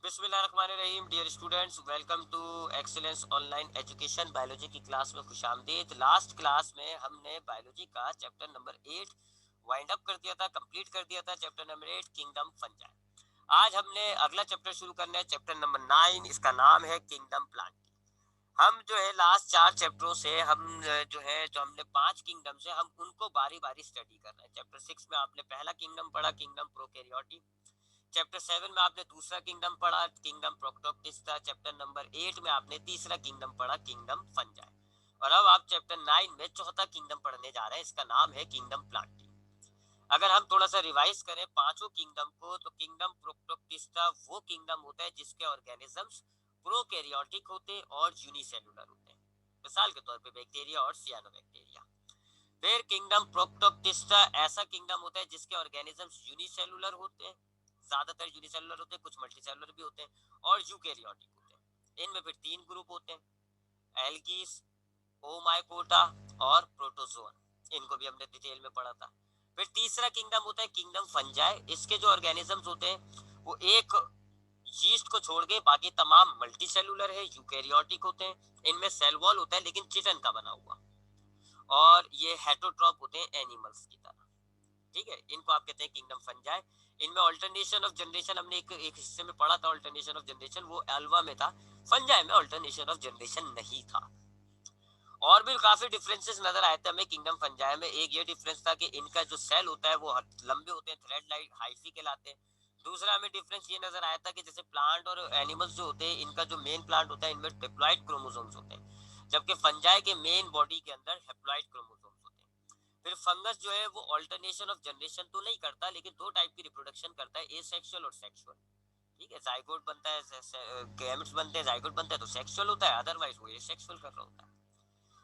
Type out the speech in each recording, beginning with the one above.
बिस्मिल्लाहिर्रहमानिर्रहीम। Dear students, welcome to excellence online education. Biology की class में खुशामदीद। लास्ट क्लास में हमने बायोलॉजी का चैप्टर नंबर 8 वाइंड अप कर दिया था, कंप्लीट कर दिया था। Chapter number 8 kingdom fungi. आज हमने अगला चैप्टर शुरू करना है, चैप्टर नंबर 9। इसका नाम है किंगडम प्लांट। हम जो है लास्ट 4 चैप्टरों से हम जो है जो हमने 5 किंगडम से हम उनको बारी बारी स्टडी कर रहे हैं। चैप्टर 6 में आपने पहला किंगडम पढ़ा, किंगडम प्रोकैरियोटिक। चैप्टर 7 में आपने दूसरा किंगडम पढ़ा, किंगडम प्रोक्टोक्टिस्टा। चैप्टर नंबर 8 में आपने तीसरा किंगडम पढ़ा, किंगडम फंजाई। और अब आप चैप्टर 9 में चौथा किंगडम पढ़ने जा रहे हैं, इसका नाम है किंगडम प्लांटी। अगर हम थोड़ा सा रिवाइज करें पांचों किंगडम को, तो किंगडम प्रोक्टोक्टिस्टा वो किंगडम होता है जिसके ऑर्गेनिजम्स प्रोकैरियोटिक होते हैं और यूनिसेलुलर होते हैं। मिसाल के तौर पे बैक्टीरिया और सियानोबैक्टीरिया। फिर किंगडम प्रोक्टोक्टिस्टा ऐसा किंगडम होता है जिसके ऑर्गेनिजम्स यूनिसेलुलर होते हैं, ज्यादातर यूनिसेलुलर होते हैं, कुछ मल्टीसेलुलर भी होते हैं, और यूकैरियोटिक होते हैं। इनमें फिर 3 ग्रुप होते हैं, एल्गीज, ओमाइकोटा और प्रोटोजोन। इनको भी हमने डिटेल में पढ़ा था। फिर तीसरा किंगडम होता है किंगडम फंजाई। इसके जो ऑर्गेनिजम्स होते हैं वो एक यीस्ट को छोड़ के बाकी तमाम मल्टी सेलुलर है, यूकैरियोटिक होते हैं। इनमें सेल वॉल होता है लेकिन चिटन का बना हुआ, और ये हेटरोट्रॉप होते हैं एनिमल्स की तरह। ठीक है, इनको आप कहते हैं किंगडम फंजाई। इनमें ऑल्टरनेशन ऑफ जनरेशन हमने एक हिस्से में पढ़ा था, ऑल्टरनेशन ऑफ जनरेशन वो अल्वा में था। फंजाई में ऑल्टरनेशन ऑफ जनरेशन नहीं था। और भी काफी डिफरेंसेस नजर आए थे हमें किंगडम फंजाई में। एक ये डिफरेंस था कि इनका जो सेल होता है वो लंबे होते हैं, थ्रेड लाइक हाइफी कहलाते हैं। दूसरा हमें डिफरेंस ये नजर आया था कि जैसे प्लांट और एनिमल्स जो होते हैं, इनका जो मेन प्लांट होता है इनमें डिप्लॉइड क्रोमोसोम्स होते हैं, जबकि फंजाई के मेन बॉडी के अंदर हेप्लॉइड क्रोमोसोम्स होते हैं। फिर फंगस जो है वो ऑल्टरनेशन ऑफ जनरेशन तो नहीं करता, लेकिन दो टाइप की रिप्रोडक्शन करता है, एसेक्सुअल और सेक्सुअल। ठीक है, जाइगोट बनता है, गैमेट्स बनते हैं, जाइगोट बनता है तो सेक्सुअल होता है, अदरवाइज वो एसेक्सुअल कर रहा होता है।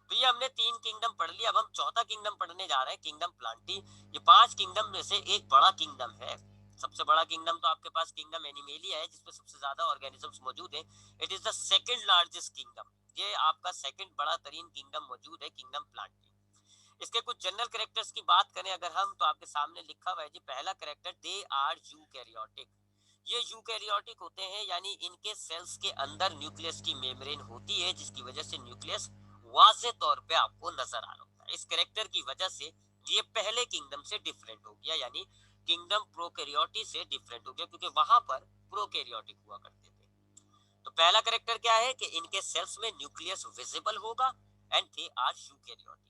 तो ये हमने 3 किंगडम पढ़ लिया। अब हम चौथा किंगडम पढ़ने जा रहे हैं, किंगडम प्लांटी। ये 5 किंगडम में से एक बड़ा किंगडम है। सबसे बड़ा किंगडम तो आपके पास किंगडम एनिमेलिया है, जिसमें सबसे ज्यादा ऑर्गेनिजम्स मौजूद हैं। It is the second largest kingdom. ये आपका सेकंड बड़ा तरीन किंगडम मौजूद है, किंगडम प्लांटी। इसके कुछ जनरल कैरेक्टर्स की बात करें अगर हम, तो आपके सामने लिखा हुआ है जी, पहला कैरेक्टर, दे आर यूकैरियोटिक। ये यूकैरियोटिक होते हैं, यानी इनके सेल्स के अंदर न्यूक्लियस की मेम्ब्रेन होती है, जिसकी वजह से न्यूक्लियस वाजे तौर पे आपको नजर आ रहा होता है। इस कैरेक्टर की वजह से ये पहले किंगडम से डिफरेंट हो गया, यानी किंगडम प्रोकैरियोटी से डिफरेंट हो गया, क्योंकि वहां पर प्रोकैरियोटिक हुआ करते थे। तो पहला कैरेक्टर क्या है कि इनके सेल्स में न्यूक्लियस विजिबल होगा एंड दे आर यूकैरियोटिक।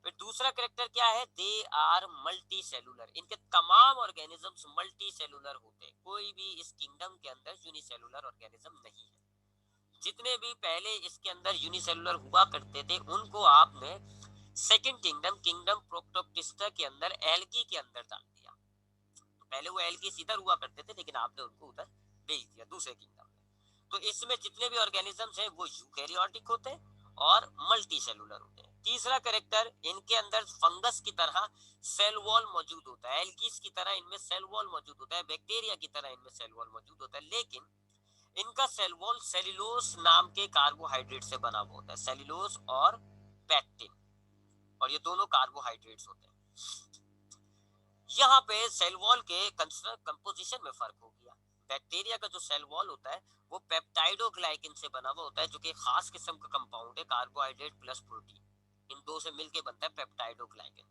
फिर दूसरा करेक्टर क्या है, दे आर मल्टी सेलुलर। इनके तमाम ऑर्गेनिजम्स मल्टी सेलुलर होते हैं, कोई भी इस किंगडम के अंदर यूनिसेलुलर ऑर्गेनिज्म नहीं है। जितने भी पहले इसके अंदर यूनिसेलुलर हुआ करते थे उनको आपने सेकंड किंगडम, किंगडम प्रोक्टोक्टिस्टा के अंदर, एल्गी के अंदर डाल दिया। तो पहले वो एल्गी इधर हुआ करते थे, लेकिन आपने उनको उधर भेज दिया दूसरे किंगडम में। तो इसमें जितने भी ऑर्गेनिजम्स हैं वो यूकैरियोटिक होते हैं और मल्टी सेलुलर होते हैं। तीसरा करेक्टर, इनके अंदर फंगस की तरह सेल वॉल मौजूद होता है, एल्गीज की तरह इनमें सेल वॉल मौजूद होता है, बैक्टीरिया की तरह इनमें सेल वॉल मौजूद होता है, लेकिन इनका सेल वॉल सेल्यूलोज नाम के कार्बोहाइड्रेट से बना हुआ होता है, सेल्यूलोज और पैक्टिन, और ये दोनों कार्बोहाइड्रेट्स होते हैं। यहाँ पे सेल वॉल के कंपोजिशन में फर्क हो गया। बैक्टीरिया का जो सेल वॉल होता है वो पेप्टाइडोग्लाइकिन से बना हुआ होता है, जो कि खास किस्म का कंपाउंड है, कार्बोहाइड्रेट प्लस प्रोटीन, इन दो से मिलके बनता है पेप्टाइडोग्लाइकिन।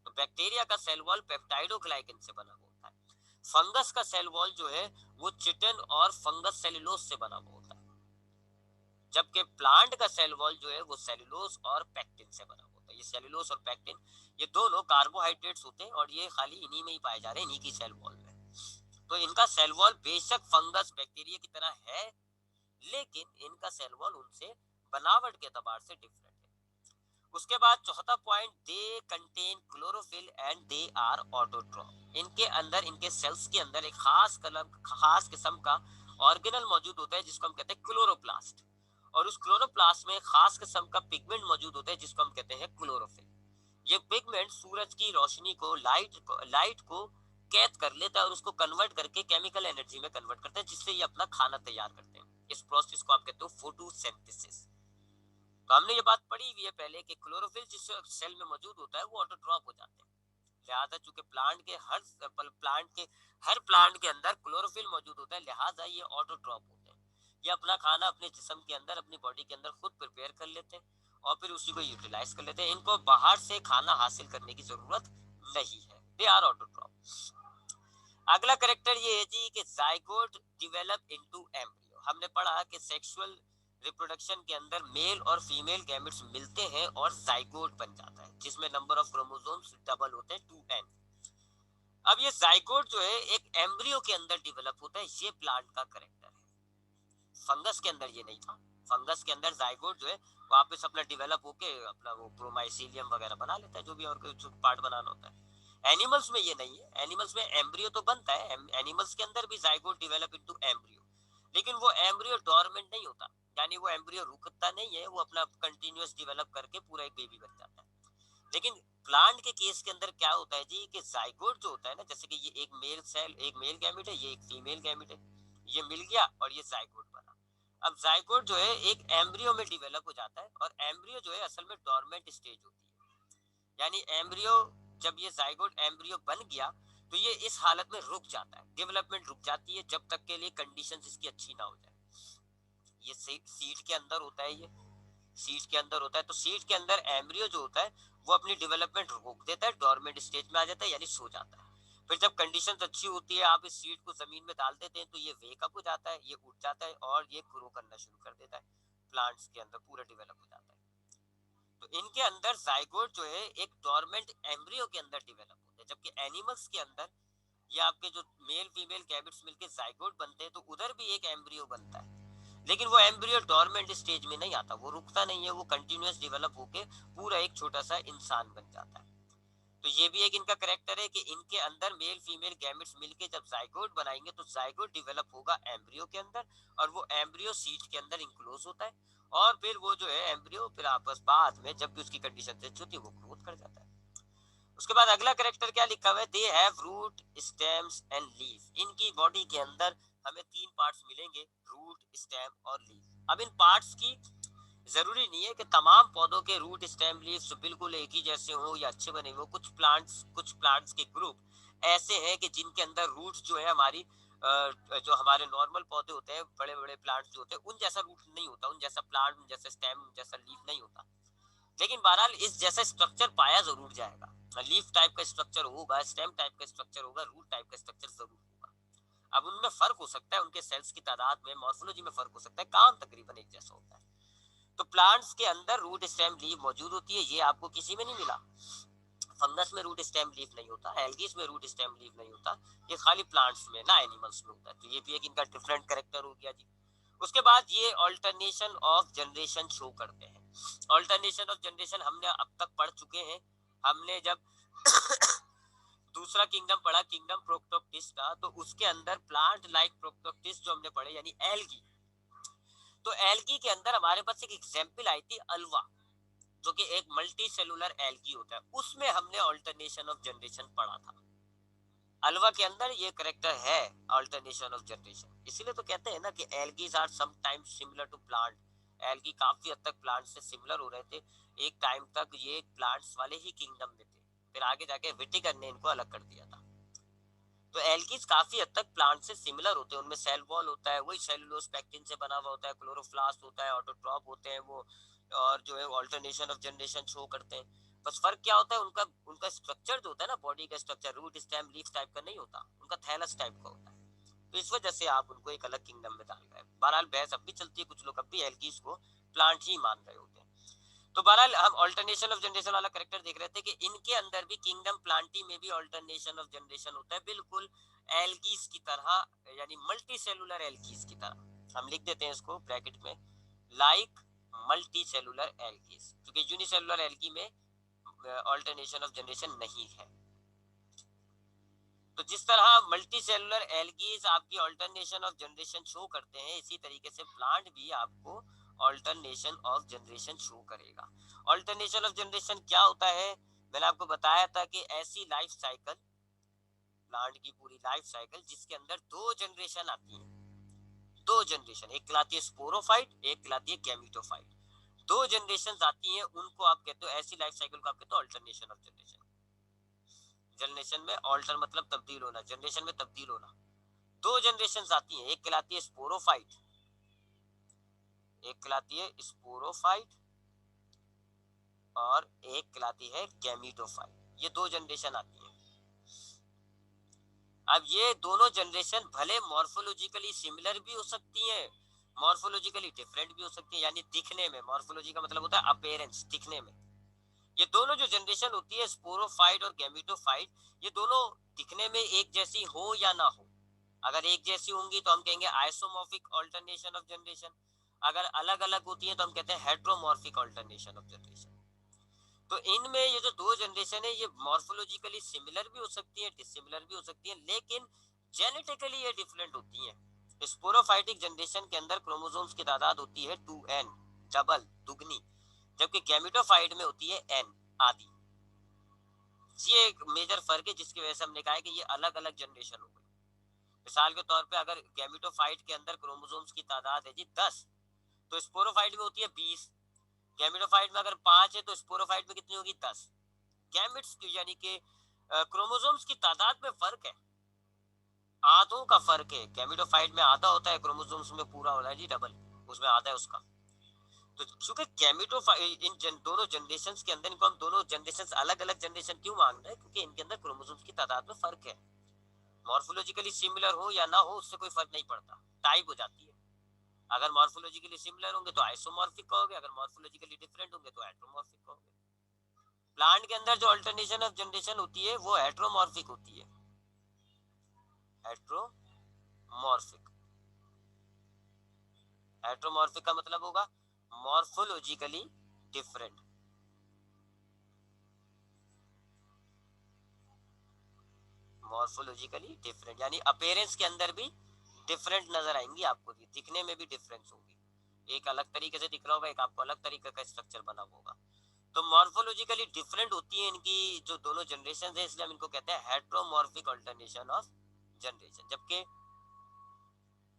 तो बैक्टीरिया का सेल वॉल पेप्टाइडोग्लाइकिन से बना हुआ होता है। फंगस का सेल वॉल जो है वो चिटिन और फंगस सेल्यूलोज से बना हुआ होता है, जबकि प्लांट का सेल वॉल जो है वो सेल्यूलोज और पैक्टिन से बना होता है। ये सेल्यूलोज और पैक्टिन ये दोनों कार्बोहाइड्रेट्स होते हैं, और ये खाली इन्हीं में ही पाए जा रहे हैं, इन्हीं की सेल वॉल में। तो इनका सेल वॉल बेशक फंगस बैक्टीरिया की तरह है, लेकिन इनका सेल वॉल उनसे बनावट के एतबार से डिफरेंट है। उसके बाद चौथा point, they contain chlorophyll and they are autotroph. इनके अंदर, इनके सेल्स के अंदर एक खास किस्म का ऑर्गेनल मौजूद होता है जिसको हम कहते हैं क्लोरोप्लास्ट, और उस क्लोरोप्लास्ट में खास किस्म का पिगमेंट मौजूद होता है जिसको हम कहते हैं क्लोरोफिल। ये पिगमेंट सूरज की रोशनी को, लाइट को कैद कर लेता है और उसको कन्वर्ट करके केमिकल एनर्जी में कन्वर्ट करता है, जिससे ये अपना खाना तैयार करते हैं। इस प्रोसेस को आप कहते हो फोटोसिंथेसिस। तो हमने ये बात पढ़ी हुई है पहले कि क्लोरोफिल जिस सेल में मौजूद होता है वो ऑटोट्रॉप हो जाते हैं, लिहाजा चूंकि प्लांट के अंदर क्लोरोफिल मौजूद होता है, लिहाजा ये ऑटोट्रॉप होते हैं। ये अपना खाना अपने जिस्म के अंदर, अपनी बॉडी के अंदर खुद प्रिपेयर कर लेते हैं और फिर उसी को यूटिलाइज कर लेते हैं। इनको बाहर से खाना हासिल करने की जरूरत नहीं है, दे आर ऑटोट्रॉप। अगला करेक्टर ये है जी कि जाइगोट डेवलप इनटू एम्ब्रियो। हमने पढ़ा कि सेक्सुअल रिप्रोडक्शन के अंदर मेल और फीमेल गैमेट्स मिलते हैं और जाइगोट बन जाता है, जिसमें नंबर ऑफ क्रोमोसोम्स डबल होते हैं, 2n। अब ये जाइगोट जो है एक एम्ब्रियो के अंदर डेवलप होता है, ये प्लांट का करेक्टर है। फंगस के अंदर ये नहीं था। फंगस के अंदर जाइगोट जो है वापस अपना डेवलप होके अपना वो प्रोमाइसीलियम वगैरह बना लेता है, जो भी और कोई पार्ट बनाना होता है। एनिमल्स में ये नहीं है। एनिमल्स में एम्ब्रियो तो बनता है, एनिमल्स के अंदर भी जाइगोट डेवलप इनटू एम्ब्रियो, लेकिन वो एम्ब्रियो डोरमेंट नहीं होता, यानी वो एम्ब्रियो रुकता नहीं है, वो अपना कंटिन्यूअस डेवलप करके पूरा एक बेबी बन जाता है। लेकिन प्लांट के केस के अंदर क्या होता है जी कि जाइगोट जो होता है ना, जैसे कि ये एक मेल सेल, एक मेल गैमेट है, ये एक फीमेल गैमेट है, ये मिल गया और ये जाइगोट बना। अब जाइगोट जो है एक एम्ब्रियो में डेवलप हो जाता है और एम्ब्रियो जो है असल में डोरमेंट स्टेज होती है, यानी एम्ब्रियो जब ये जाइगोट एम्ब्रियो बन गया तो ये इस हालत में रुक जाता है, डेवलपमेंट रुक जाती है जब तक के लिए कंडीशंस इसकी अच्छी ना हो जाए। ये सीड के अंदर होता है, ये सीड के अंदर होता है, तो सीड के अंदर एम्ब्रियो जो होता है वो अपनी डेवलपमेंट रोक देता है, डोरमेंट स्टेज में आ जाता है, यानी सो जाता है। फिर जब कंडीशंस अच्छी होती है, आप इस सीड को जमीन में डाल देते हैं तो ये वेकअप हो जाता है, ये उठ जाता है और ये ग्रो करना शुरू कर देता है, प्लांट्स के अंदर पूरा डेवलप हो जाता है। तो इनके अंदर जाइगोट जो है एक डोरमेंट एम्ब्रियो के अंदर डेवलप होता है, जबकि एनिमल्स के अंदर ये आपके जो मेल फीमेल गैमेट्स मिलके जाइगोट बनते हैं तो उधर भी एक एम्ब्रियो बनता है, लेकिन वो एम्ब्रियो डोरमेंट स्टेज में नहीं आता, वो रुकता नहीं है, वो कंटिन्यूअस डेवलप होके पूरा एक छोटा सा इंसान बन जाता है। तो ये भी एक इनका करेक्टर है कि इनके अंदर मेल फीमेल गैमेट्स मिलके जब जाइगोट बनाएंगे तो जाइगोट डेवलप होगा एम्ब्रियो के अंदर और वो एम्ब्रियो सीट के अंदर इंक्लोज होता है और फिर वो जो है एम्ब्रियो फिर आपस बाद में जब भी उसकी कंडीशन अच्छी होती है वो ग्रोथ कर जाता है। उसके बाद अगला करेक्टर क्या लिखा हुआ है, they have root stems and leaf. इनकी बॉडी के अंदर हमें तीन पार्ट्स मिलेंगे, रूट स्टेम और लीफ। अब इन पार्ट्स की जरूरी नहीं है कि तमाम पौधों के रूट स्टेम लीव्स बिल्कुल एक ही जैसे हो या अच्छे बने हो। कुछ प्लांट्स के ग्रुप ऐसे हैं कि जिनके अंदर रूट्स जो है हमारी जो हमारे नॉर्मल पौधे होते हैं, बड़े बड़े प्लांट्स जो होते हैं उन जैसा रूट नहीं होता, उन जैसा प्लांट, उन जैसा स्टेम, उन जैसा लीफ नहीं होता, लेकिन बहरहाल इस जैसा स्ट्रक्चर पाया जरूर जाएगा। लीफ टाइप का स्ट्रक्चर होगा, स्टेम टाइप का स्ट्रक्चर होगा, रूट टाइप का स्ट्रक्चर जरूर होगा। अब उनमें फर्क हो सकता है, उनके सेल्स की तादाद में, मॉर्फोलॉजी में फर्क हो सकता है, काम तकरीबन एक जैसा होता है। तो प्लांट्स के अंदर रूट स्टेम लीफ मौजूद होती है, ये आपको किसी में नहीं मिला। फंगस में रूट स्टेम लीफ नहीं होता, एल्गीज में रूट स्टेम लीफ नहीं होता, ये खाली प्लांट्स में ना एनिमल्स में होता है। तो ये भी एक इनका डिफरेंट करेक्टर हो गया जी। उसके बाद ये ऑल्टरनेशन ऑफ जनरेशन शो करते हैं। ऑल्टरनेशन ऑफ जनरेशन हमने अब तक पढ़ चुके हैं। हमने जब दूसरा किंगडम पढ़ा, किंगडम प्रोक्टोक्टिस का, तो उसके अंदर प्लांट लाइक प्रोक्टोक्टिस जो हमने पढ़े यानी एल्गी, तो एल्गी के अंदर हमारे पास एक एग्जांपल आई थी अल्वा, जो कि एक मल्टी सेलुलर एल्गी होता है, उसमें हमने ऑल्टरनेशन ऑफ जनरेशन पढ़ा था। अल्वा के अंदर ये करेक्टर है ऑल्टरनेशन ऑफ जनरेशन, इसीलिए तो कहते हैं ना कि algaes are sometimes similar to plant. Algae काफी हद तक प्लांट से सिमिलर हो रहे थे, एक टाइम तक ये प्लांट्स वाले ही किंगडम में थे, फिर आगे जाके विटिकर ने इनको अलग कर दिया था। तो एल्गीज काफी हद तक प्लांट से सिमिलर होते हैं, उनमें सेल वॉल होता है, वही सेलुलोज पेक्टिन से बना हुआ होता है, क्लोरोप्लास्ट होता है, ऑटोट्रॉप होते हैं वो, और जो है ऑल्टरनेशन ऑफ जनरेशन शो करते हैं। बस फर्क क्या होता है, उनका उनका स्ट्रक्चर जो होता है ना, बॉडी का structure root stem leaf type का नहीं होता, उनका थैलस टाइप का होता है। तो इस वजह से आप उनको एक अलग किंगडम में डाल गए। बहरहाल बहस अब भी चलती है, कुछ लोग अब भी एल्गीज को प्लांट ही मान रहे होते हैं। तो बहरहाल हम ऑल्टरनेशन ऑफ जनरेशन वाला करेक्टर देख रहे थे कि इनके अंदर भी किंगडम प्लांटी में भी ऑल्टरनेशन ऑफ जनरेशन होता है, बिल्कुल एल्गीज की तरह, यानी मल्टी सेलुलर एल्गीज की तरह। हम लिख देते हैं इसको ब्रैकेट में, लाइक मल्टी सेलुलर एल्गीज, क्योंकि यूनिसेलुलर एल्गी में ऑल्टरनेशन ऑफ जनरेशन नहीं है। तो जिस तरह मल्टी सेलुलर एल्गीज आपकी ऑल्टरनेशन ऑफ जनरेशन शो करते हैं, इसी तरीके से प्लांट भी आपको ऑल्टरनेशन ऑफ जनरेशन शो करेगा। ऑल्टरनेशन ऑफ जनरेशन क्या होता है, मैंने आपको बताया था कि ऐसी लाइफ साइकिल, प्लांट की पूरी लाइफ साइकिल जिसके अंदर दो जनरेशन आती है, दो जनरेशन, एक कहलाती है स्पोरोफाइट, एक कहलाती है गैमेटोफाइट। दो जनरेशन आती हैं, उनको आप कहते हो, ऐसी लाइफ साइकिल को आप कहते हो ऑल्टरनेशन ऑफ जनरेशन। जनरेशन में ऑल्टर मतलब तब्दील होना, जनरेशन में तब्दील होना। दो जनरेशन आती हैं, एक कहलाती है स्पोरोफाइट, एक कहलाती है स्पोरोफाइट और एक कहलाती है गैमीटोफाइट। ये दो जनरेशन आती है। अब ये दोनों जनरेशन भले मॉर्फोलॉजिकली सिमिलर भी हो सकती हैं, मॉर्फोलॉजिकली डिफरेंट भी हो सकती है, यानी दिखने में, मॉर्फोलॉजी का मतलब होता है अपीयरेंस, दिखने में। ये दोनों जो जनरेशन होती है स्पोरोफाइट और गैमीटोफाइट, ये दोनों दिखने में एक जैसी हो या ना हो। अगर एक जैसी होंगी तो हम कहेंगे आइसोमॉर्फिक अल्टरनेशन ऑफ जनरेशन, अगर अलग अलग होती है तो हम कहते हैं हेट्रोमॉर्फिक अल्टरनेशन ऑफ जनरेशन। तो इनमें ये जो दो जनरेशन है ये मॉर्फोलॉजिकली सिमिलर भी हो सकती है, डिसिमिलर भी हो सकती है, लेकिन जेनेटिकली ये डिफरेंट होती है। स्पोरोफाइटिक जनरेशन के अंदर क्रोमोसोम्स की तादाद होती है 2n, डबल, दुगनी, जबकि गैमेटोफाइट में होती है n, आधी। ये एक मेजर फर्क है जिसकी वजह से हमने कहा है कि ये अलग अलग जनरेशन हो गई। मिसाल के तौर पे अगर गैमेटोफाइट के अंदर क्रोमोसोम्स की तादाद है जी 10, तो स्पोरोफाइट में होती है 20। गैमेटोफाइट में अगर 5 है तो स्पोरोफाइट में कितनी होगी? 10। गैमेट्स की यानी कि क्रोमोसोम्स की तादाद में फर्क है, आधों का फर्क है। गैमेटोफाइट में आधा होता है, क्रोमोसोम्स में पूरा होना है जी डबल, उसमें आधा है उसका। तो चूंकि गैमेटोफाइट दोनों जनरेशंस के अंदर, इनको हम दोनों जनरेशंस अलग अलग जनरेशन क्यों मांग रहे हैं? क्योंकि इनके अंदर क्रोमोसोम्स की तादाद में फर्क है। मॉर्फोलॉजिकली सिमिलर हो या ना हो उससे कोई फर्क नहीं पड़ता, टाइप हो जाती है। अगर मॉर्फोलॉजिकली सिमिलर होंगे तो आइसोमॉर्फिक कहोगे, अगर मॉर्फोलॉजिकली डिफरेंट होंगे तो हेट्रोमॉर्फिक कहोगे। प्लांट के अंदर जो अल्टरनेशन ऑफ जनरेशन होती है वो हेट्रोमॉर्फिक होती है, हेट्रोमॉर्फिक। हेट्रोमॉर्फिक का मतलब होगा मॉर्फोलॉजिकली डिफरेंट, मॉर्फोलॉजिकली डिफरेंट यानी अपीयरेंस के अंदर भी डिफरेंट नजर आएंगी आपको, दिखने में भी डिफरेंस होगी। एक अलग तरीके से दिख रहा होगा, एक आपको अलग तरीके का स्ट्रक्चर बना होगा। तो मॉर्फोलॉजिकली डिफरेंट होती है इनकी जो दोनों जनरेशन है, इसलिए हम इनको कहते हैं हेट्रोमॉर्फिक अल्टरनेशन ऑफ जनरेशन। जबकि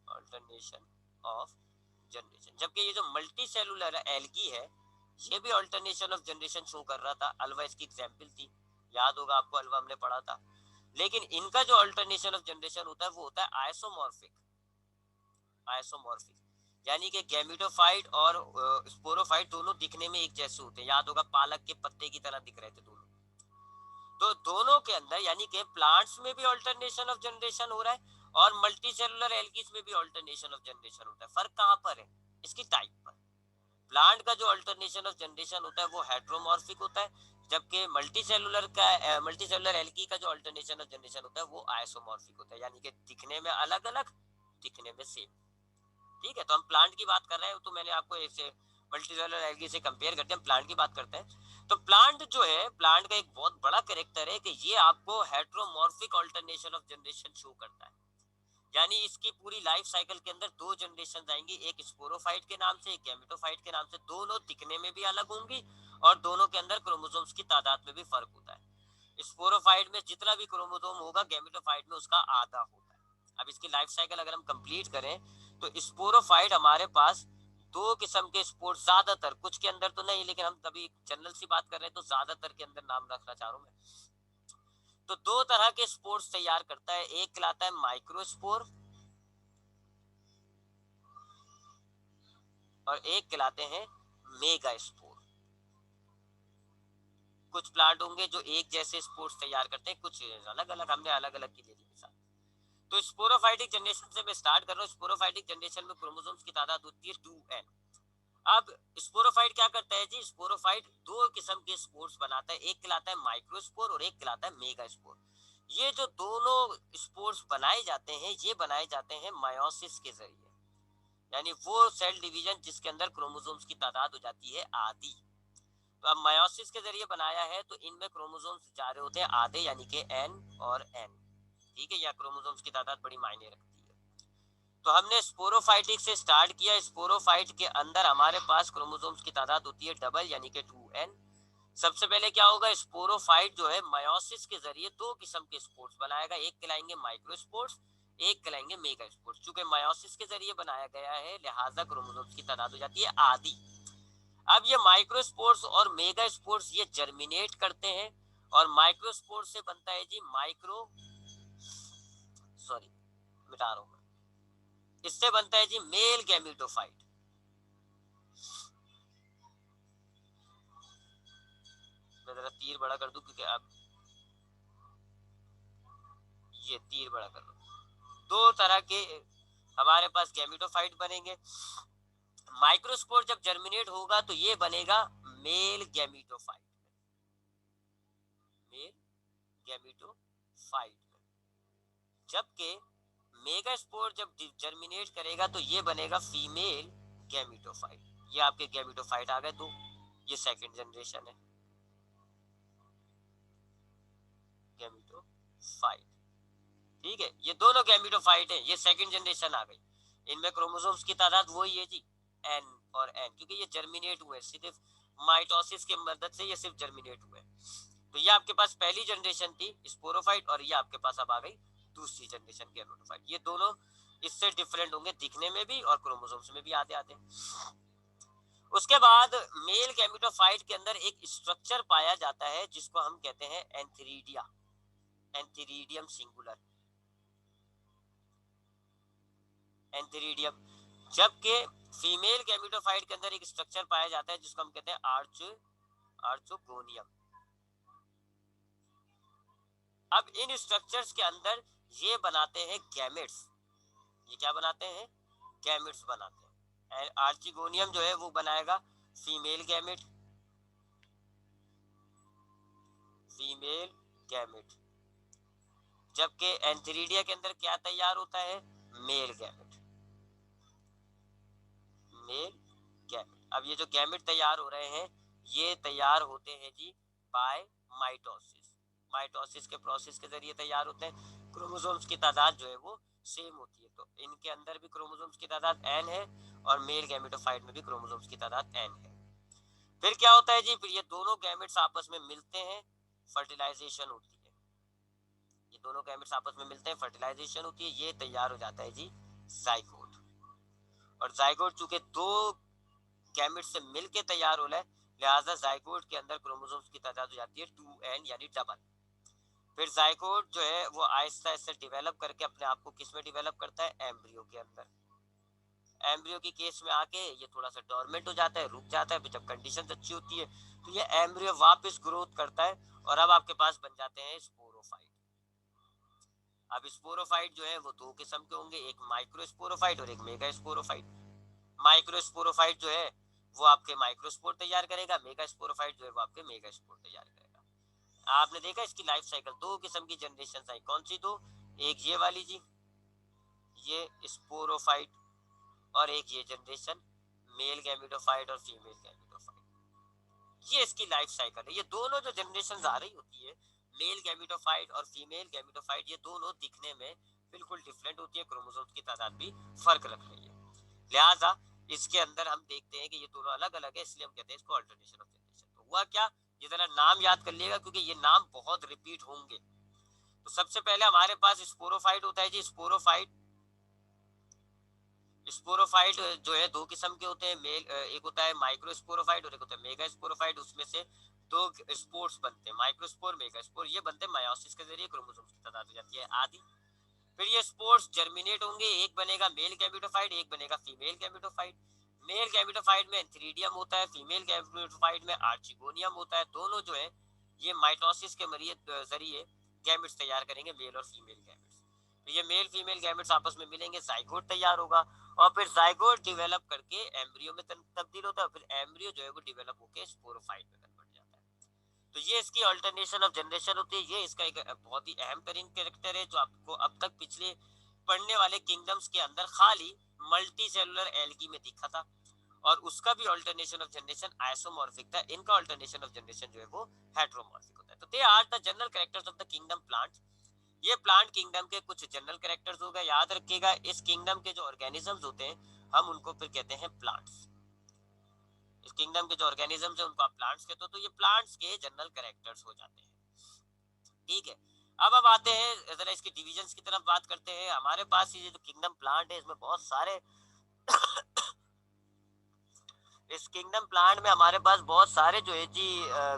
अल्टरनेशन ऑफ जनरेशन, जबकि ये जो मल्टी सेलुलर एल्गी है ये भी अल्टरनेशन ऑफ जनरेशन शो कर रहा था। अल्वा इसकी एग्जांपल थी, याद होगा आपको, अल्वा हमने पढ़ा था। लेकिन इनका जो अल्टरनेशन ऑफ जनरेशन होता है वो होता है आइसोमॉर्फिक, आइसोमॉर्फिक यानी कि गैमेटोफाइट और स्पोरोफाइट दोनों दिखने में एक जैसे होते हैं। याद होगा पालक के पत्ते की तरह दिख रहे थे दोनों। तो दोनों के अंदर यानी कि प्लांट्स में भी अल्टरनेशन ऑफ जनरेशन हो रहा है और मल्टी सेलुलर एल्गीज में भी अल्टरनेशन ऑफ जनरेशन होता है। फर्क कहां पर है? इसकी टाइप पर। प्लांट का जो अल्टरनेशन ऑफ जनरेशन होता है वो हेट्रोमॉर्फिक होता है, जबकि मल्टी सेलुलर एल्गी का जो अल्टरनेशन ऑफ जनरेशन होता है वो आइसोमॉर्फिक होता है, यानी कि दिखने में अलग अलग, दिखने में सेम। ठीक है, तो हम प्लांट की बात कर रहे हैं, तो मैंने आपको ऐसे मल्टीसेलुलर एल्गी से कंपेयर करते हैं, प्लांट की बात करते हैं। तो प्लांट जो है, प्लांट का एक बहुत बड़ा कैरेक्टर है कि ये आपको heteromorphic alternation of generation show करता है। यानी इसकी पूरी लाइफ साइकिल के अंदर दो जनरेशन आएंगी, एक स्पोरोफाइट के नाम से, एक गैमेटोफाइट के नाम से। दोनों दिखने में भी अलग होंगी और दोनों के अंदर क्रोमोसोम्स की तादाद में भी फर्क होता है। स्पोरोफाइट में जितना भी क्रोमोसोम होगा गैमेटोफाइट में उसका आधा होता है। अब इसकी लाइफ साइकिल अगर हम कंप्लीट करें तो स्पोरोफाइट हमारे पास दो किस्म के स्पोर्स, ज्यादातर, कुछ के अंदर तो नहीं, लेकिन हम कभी जनरल सी बात कर रहे हैं तो ज्यादातर के अंदर नाम रखना चाह रहा हूं मैं। तो दो तरह के स्पोर्स तैयार करता है, एक कहलाता है माइक्रोस्पोर और एक कहलाते हैं मेगा स्पोर। कुछ प्लांट होंगे जो एक जैसे स्पोर्स तैयार करते हैं, कुछ अलग अलग, हमने अलग अलग की ले ली मिसाल। तो स्पोरोफाइटिक जनरेशन से मैं स्टार्ट कर रहा हूँ। स्पोरोफाइटिक जनरेशन में क्रोमोसोम्स की तादाद होती है 2n। अब स्पोरोफाइट क्या करता है जी? स्पोरोफाइट दो किस्म के स्पोर्स बनाता है, एक कहलाता है माइक्रोस्पोर और एक कहलाता है मेगा स्पोर। ये जो दोनों स्पोर्स बनाए जाते हैं ये बनाए जाते हैं मायोसिस के जरिए, यानी वो सेल डिवीजन जिसके अंदर क्रोमोसोम्स की तादाद हो जाती है आधी। तो अब मायोसिस के जरिए बनाया है तो इनमें क्रोमोसोम्स जा रहे होते हैं आधे, यानी कि n और n। ठीक है, या क्रोमोसोम्स की तादाद बड़ी मायने रखती है। तो हमने स्पोरोफाइटिक से स्टार्ट किया। स्पोरोफाइट के अंदर हमारे पास क्रोमोसोम्स की तादाद होती है डबल, यानी कि 2n। सबसे पहले क्या होगा? स्पोरोफाइट जो है मायोसिस के जरिए दो किस्म के स्पोर्स बनाएगा, एक कहलाएंगे माइक्रोस्पोर्स, एक कहलाएंगे मेगा स्पोर्स। चूंकि मायोसिस के जरिए बनाया गया है लिहाजा क्रोमोसोम्स की तादाद हो जाती है आधी। अब ये माइक्रोस्पोर्स और मेगा स्पोर्स ये जर्मिनेट करते हैं और माइक्रोस्पोर से बनता है जी मिटा रहा हूं मैं, इससे बनता है जी मेल गैमेटोफाइट। मैं जरा तीर बड़ा कर दूं क्योंकि आप ये तीर बड़ा कर लो। दो तरह के हमारे पास गैमेटोफाइट बनेंगे। माइक्रोस्पोर जब जर्मिनेट होगा तो ये बनेगा मेल गैमेटोफाइट, मेल गैमेटोफाइट। जबकि मेगास्पोर जब जर्मिनेट करेगा तो ये बनेगा फीमेल गैमेटोफाइट। ये आपके गैमेटोफाइट आ गए दो, ये सेकंड जनरेशन है गैमेटोफाइट। ठीक है, ये दोनों गैमेटोफाइट है, ये सेकंड जनरेशन आ गई। इनमें क्रोमोसोम्स की तादाद वही है जी, एन और एन, क्योंकि ये जर्मिनेट हुए सिर्फ माइटोसिस की मदद से, ये सिर्फ जर्मिनेट हुए। तो ये आपके पास पहली जनरेशन थी स्पोरोफाइट, और ये आपके पास अब आ गई दूसरी जनरेशन गैमेटोफाइट। ये दोनों इससे डिफरेंट होंगे दिखने में भी और क्रोमोसोम्स में भी आधे आधे। उसके बाद मेल गैमेटोफाइट के अंदर एक स्ट्रक्चर पाया जाता है जिसको हम कहते हैं एंथीरिडिया, एंथीरिडियम सिंगुलर, एंथीरिडियम। जबकि फीमेल गैमेटोफाइट के अंदर एक स्ट्रक्चर पाया जाता है जिसको हम कहते हैं आर्चोगोनियम। अब इन स्ट्रक्चर्स के अंदर ये बनाते हैं गैमेट्स। ये क्या बनाते हैं? गैमेट्स बनाते हैं। आर्चिगोनियम जो है वो बनाएगा फीमेल गैमेट, फीमेल गैमेट। जबकि एंथीरिडिया के अंदर क्या तैयार होता है? Male gamete, male gamete. अब ये जो गैमेट तैयार हो रहे हैं ये तैयार होते हैं जी बाय माइटोसिस। माइटोसिस के प्रोसेस के जरिए तैयार होते हैं। क्रोमोसोम्स की तादाद जो है वो सेम होती है, तो इनके अंदर भी क्रोमोसोम्स की तादाद n है और मेल गैमेटोफाइट में भी क्रोमोसोम्स की तादाद n है। फिर क्या होता है जी, फिर ये दोनों गैमेट्स आपस में मिलते हैं, फर्टिलाइजेशन होती है। ये दोनों गैमेट्स आपस में मिलते हैं, फर्टिलाइजेशन होती है, ये तैयार हो जाता है जी जाइगोट। और जाइगोट चूंकि दो गैमेट से मिलके तैयार हो रहा है, लिहाजा जाइगोट के अंदर क्रोमोसोम्स की तादाद हो जाती है 2n यानी डबल। फिर जाइगोट जो है वो आहिस्ता आहिस्ता डेवलप करके अपने आप को किस में डेवलप करता है? एम्ब्रियो के अंदर। एम्ब्रियो की केस में आके ये थोड़ा सा डोरमेंट हो जाता है, रुक जाता है, फिर जब कंडीशन अच्छी होती है तो ये एम्ब्रियो वापस ग्रोथ करता है और अब आपके पास बन जाते हैं स्पोरोफाइट। अब स्पोरोफाइट जो है वो दो किस्म के होंगे, एक माइक्रोस्पोरोफाइट और एक मेगा स्पोरोफाइट। माइक्रोस्पोरोफाइट जो है वो आपके माइक्रोस्पोर तैयार करेगा, मेगा स्पोरोफाइट जो है वो आपके मेगा स्पोर तैयार करेगा। आपने देखा इसकी लाइफ साइकिल, दो किस्म की जनरेशन आई, कौन सी दो? एक ये वाली जी, ये स्पोरोफाइट, और एक ये जनरेशन मेल गैमेटोफाइट और फीमेल गैमेटोफाइट। ये इसकी लाइफ साइकिल है। ये दोनों जो जनरेशन आ रही होती है, मेल गैमेटोफाइट और फीमेल गैमेटोफाइट, ये दोनों दिखने में बिल्कुल डिफरेंट होती है, क्रोमोसोम्स की तादाद भी फर्क रख रही है। लिहाजा इसके अंदर हम देखते हैं कि ये दोनों अलग अलग है, इसलिए हम कहते हैं इसको अल्टरनेशन ऑफ जनरेशन। तो हुआ क्या, ये जरा नाम याद कर लिएगा क्योंकि ये नाम बहुत रिपीट होंगे। तो सबसे पहले हमारे पास स्पोरोफाइट होता है जी, स्पोरोफाइट। स्पोरोफाइट जो है दो किस्म के होते हैं, मेल एक होता है माइक्रोस्पोरोफाइट और एक होता है मेगा स्पोरोफाइट। उसमें से दो स्पोर्स बनते हैं, माइक्रोस्पोर, मेगा स्पोर। ये बनते हैं मायोसिस के जरिए, क्रोमोसोम्स की तादाद हो जाती है आधी। फिर ये स्पोर्स जर्मिनेट होंगे, एक बनेगा मेल गैमेटोफाइट, एक बनेगा फीमेल गैमेटोफाइट। मेल गैमेटोफाइट में एंथीरिडियम होता है, फीमेल गैमेटोफाइट में आर्चिगोनियम होता है। दोनों जो है ये माइटोसिस के जरिए गैमेट्स तैयार करेंगे, मेल और फीमेल गैमेट्स। तो ये मेल फीमेल गैमेट्स आपस में मिलेंगे, जाइगोट तैयार होगा और फिर जाइगोट डेवलप करके एम्ब्रियो में तब्दील होता है, फिर एम्ब्रियो जो है वो डेवलप होकर स्पोरोफाइट में कन्वर्ट जाता है। तो ये इसकी अल्टरनेशन ऑफ जनरेशन होती है। ये इसका एक बहुत ही अहम तरीन कैरेक्टर है जो आपको अब तक पिछले पढ़ने वाले किंगडम्स के अंदर खाली मल्टी सेलुलर एल्गी में दिखा था, और उसका भी अल्टरनेशन ऑफ जनरेशन आइसोमॉर्फिक था। इनका अल्टरनेशन ऑफ जनरेशन जो है वो हेटेरोमॉर्फिक होता है। तो they are the general characters of the kingdom plants. ये प्लांट किंगडम के कुछ जनरल कैरेक्टर्स हो गए, याद रखिएगा। इस किंगडम के जो ऑर्गेनिजम्स होते हैं हम उनको फिर कहते हैं प्लांट्स। इस किंगडम के जो ऑर्गेनिजम्स है उनको आप प्लांट्स कहते हो। तो ये प्लांट्स के जनरल कैरेक्टर्स हो जाते हैं। ठीक है, अब आते हैं जरा इसके डिविजन्स की तरफ बात करते हैं। हमारे पास ये जो किंगडम प्लांट है इसमें बहुत सारे इस किंगडम प्लांट में हमारे पास बहुत सारे जो है जी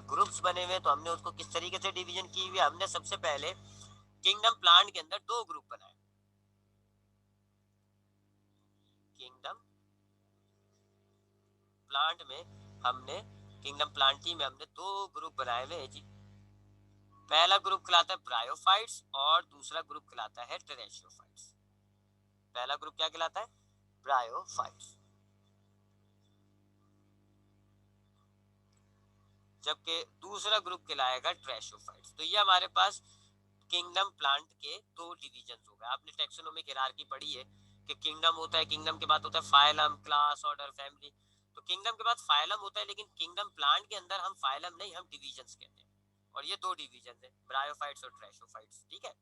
ग्रुप्स बने हुए हैं। तो हमने उसको किस तरीके से डिवीजन की हुई है, हमने सबसे पहले किंगडम प्लांट के अंदर दो ग्रुप बनाए। किंगडम प्लांट में हमने किंगडम प्लांटी में हमने दो ग्रुप बनाए हुए हैं जी। पहला ग्रुप कहलाता है ब्रायोफाइट्स और दूसरा ग्रुप कहलाता है टेरेशियोफाइट्स। पहला ग्रुप क्या कहलाता है? ब्रायोफाइट्स। जबकि दूसरा ग्रुप कहलाएगा ट्रेशोफाइट्स। तो ये हमारे पास किंगडम प्लांट के दो डिवीजन हो गए। आपने टेक्सोनोमिक हायरार्की पढ़ी है कि किंगडम होता है, किंगडम के बाद होता है फाइलम, क्लास, ऑर्डर, फैमिली। तो किंगडम के बाद फाइलम होता है, लेकिन किंगडम प्लांट के अंदर हम फाइलम नहीं, हम डिवीजन कहते हैं। और ये दो डिवीजन है, ब्रायोफाइट्स और ट्रेशोफाइट्स, ठीक है।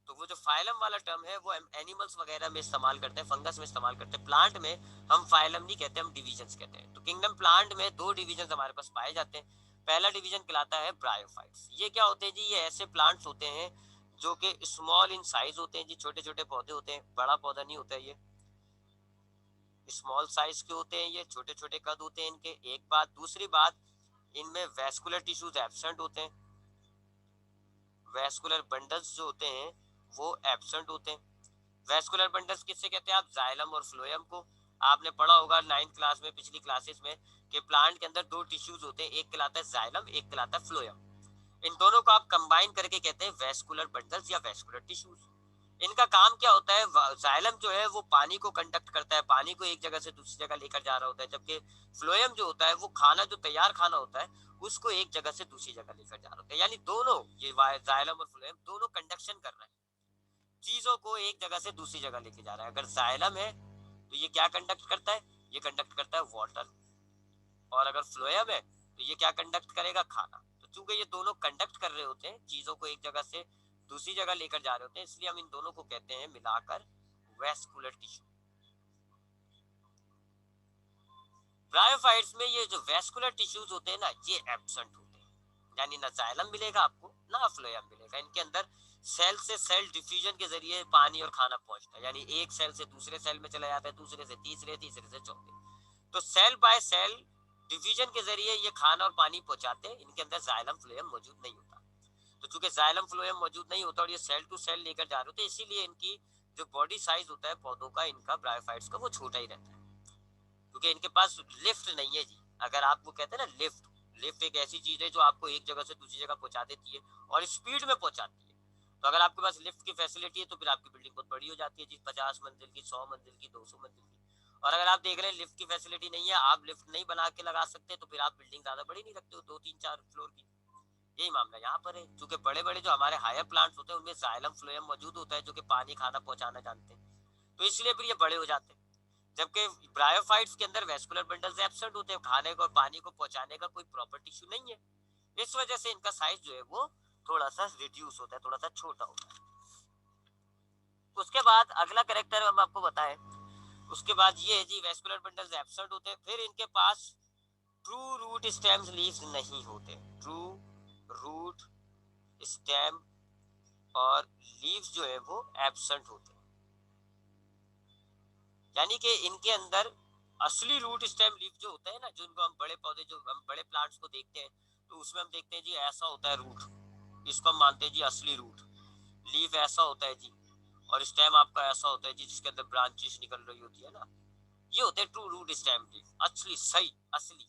तो वो जो फाइलम वाला टर्म है वो एनिमल्स वगैरह में इस्तेमाल करते हैं, फंगस में इस्तेमाल करते हैं। प्लांट में हम फाइलम नहीं कहते, हम डिवीजन कहते हैं। तो किंगडम प्लांट में दो डिवीजन हमारे पास पाए जाते हैं। पहला डिवीजन कहलाता है ब्रायोफाइट्स। ये क्या होते हैं जी? ये ऐसे प्लांट्स होते हैं जो कि स्मॉल इन साइज होते हैं जी, छोटे छोटे पौधे होते हैं, बड़ा पौधा नहीं होता है ये, स्मॉल साइज के होते हैं, ये छोटे छोटे कद होते हैं इनके। एक बात, दूसरी बात, इनमें वेस्कुलर टिश्यूज एब्सेंट होते हैं। वेस्कुलर बंडल्स जो होते हैं वो एब्सेंट होते हैं। वेस्कुलर बंडल्स किससे कहते हैं? आप जाइलम और फ्लोएम को। आपने पढ़ा होगा 9th क्लास में, पिछली क्लासेस में, कि प्लांट के अंदर दो टिश्यूज होते हैं, एक कहलाता है जाइलम, एक कहलाता है फ्लोएम। इन दोनों को आप कंबाइन करके कहते हैं वेस्कुलर बंडल्स या वेस्कुलर टिश्यूज। इनका काम क्या होता है? जाइलम जो है वो पानी को कंडक्ट करता है, पानी को एक जगह से दूसरी जगह लेकर जा रहा होता है। जबकि फ्लोएम जो होता है वो खाना, जो तैयार खाना होता है, उसको एक जगह से दूसरी जगह लेकर जा रहा होता है। यानी दोनों, ये जाइलम और फ्लोएम दोनों कंडक्शन कर रहे हैं, चीजों को एक जगह से दूसरी जगह लेके जा रहा है। अगर जाइलम है तो ये क्या कंडक्ट करता है? ये कंडक्ट करता है वाटर। और अगर फ्लोएम है तो ये क्या कंडक्ट करेगा? खाना। तो चूंकि ये दोनों कंडक्ट कर रहे होते हैं, चीजों को एक जगह से दूसरी जगह लेकर जा रहे होते हैं, इसलिए हम इन दोनों को कहते हैं मिलाकर वेस्कुलर टिश्यू। ब्रायोफाइट्स में ये जो वेस्कुलर टिश्यूज होते हैं ना, ये एब्सेंट होते हैं। यानी ना जाइलम मिलेगा आपको, ना फ्लोएम मिलेगा। इनके अंदर सेल से सेल डिफ्यूजन के जरिए पानी और खाना पहुंचता है। यानी एक सेल से दूसरे सेल में चला जाता है, दूसरे से तीसरे, तीसरे से चौथे। तो सेल बाय सेल डिवीजन के जरिए ये खाना और पानी पहुंचाते हैं। इनके अंदर जाइलम फ्लोएम मौजूद नहीं होता। तो चूंकि जाइलम फ्लोएम मौजूद नहीं होता और ये सेल टू सेल लेकर जा रहे होते हैं, इसीलिए इनकी जो बॉडी साइज होता है पौधों का, इनका ब्रायोफाइट्स का, वो छोटा ही रहता है। क्योंकि इनके पास लिफ्ट नहीं है जी। अगर आप वो कहते हैं ना लिफ्ट, लिफ्ट एक ऐसी चीज है जो आपको एक जगह से दूसरी जगह पहुंचा देती है और स्पीड में पहुंचाती है। तो अगर आपके पास लिफ्ट की फैसिलिटी है तो फिर आपकी बिल्डिंग बहुत बड़ी हो जाती है जी, 50 मंजिल की, 100 मंजिल की, 200 मंजिल की। और अगर आप देख रहे हैं लिफ्ट की फैसिलिटी नहीं है, आप लिफ्ट नहीं बना के लगा सकते, तो फिर आप बिल्डिंग ज्यादा बड़ी नहीं रखते हो, 2 3 4 फ्लोर की। यही मामला यहाँ पर है। क्योंकि बड़े बड़े जो हमारे हायर प्लांट्स होते हैं उनमें जाइलम फ्लोएम मौजूद होता है, जो कि पानी खाना पहुंचाना जानते हैं, तो इसलिए फिर ये बड़े हो जाते हैं। जबकि ब्रायोफाइट्स के अंदर वेस्कुलर बंडल्स एब्सेंट होते हैं, खाने को और पानी को पहुंचाने का कोई प्रॉपर टिश्यू नहीं है। इस वजह से इनका साइज जो है वो थोड़ा सा रिड्यूस होता है, थोड़ा सा छोटा होता है। उसके बाद अगला करेक्टर हम आपको बताएं, उसके बाद ये है जी, वेस्कुलर बंडल्स एब्सेंट होते हैं। फिर इनके पास ट्रू रूट स्टेम्स लीव्स नहीं होते। ट्रू रूट स्टेम और लीव्स जो है वो एब्सेंट होते हैं। यानी कि इनके अंदर असली रूट स्टेम लीफ जो होता है ना, जिनको हम बड़े पौधे, जो हम बड़े प्लांट्स को देखते हैं, तो उसमें हम देखते हैं जी ऐसा होता है रूट, इसको हम मानते हैं जी असली रूट। लीफ ऐसा होता है जी, और स्टेम आपका ऐसा होता है जी, जिसके अंदर ब्रांचेस निकल रही होती है ना, ये होते हैं ट्रू रूट स्टेम लीफ, असली, सही, असली।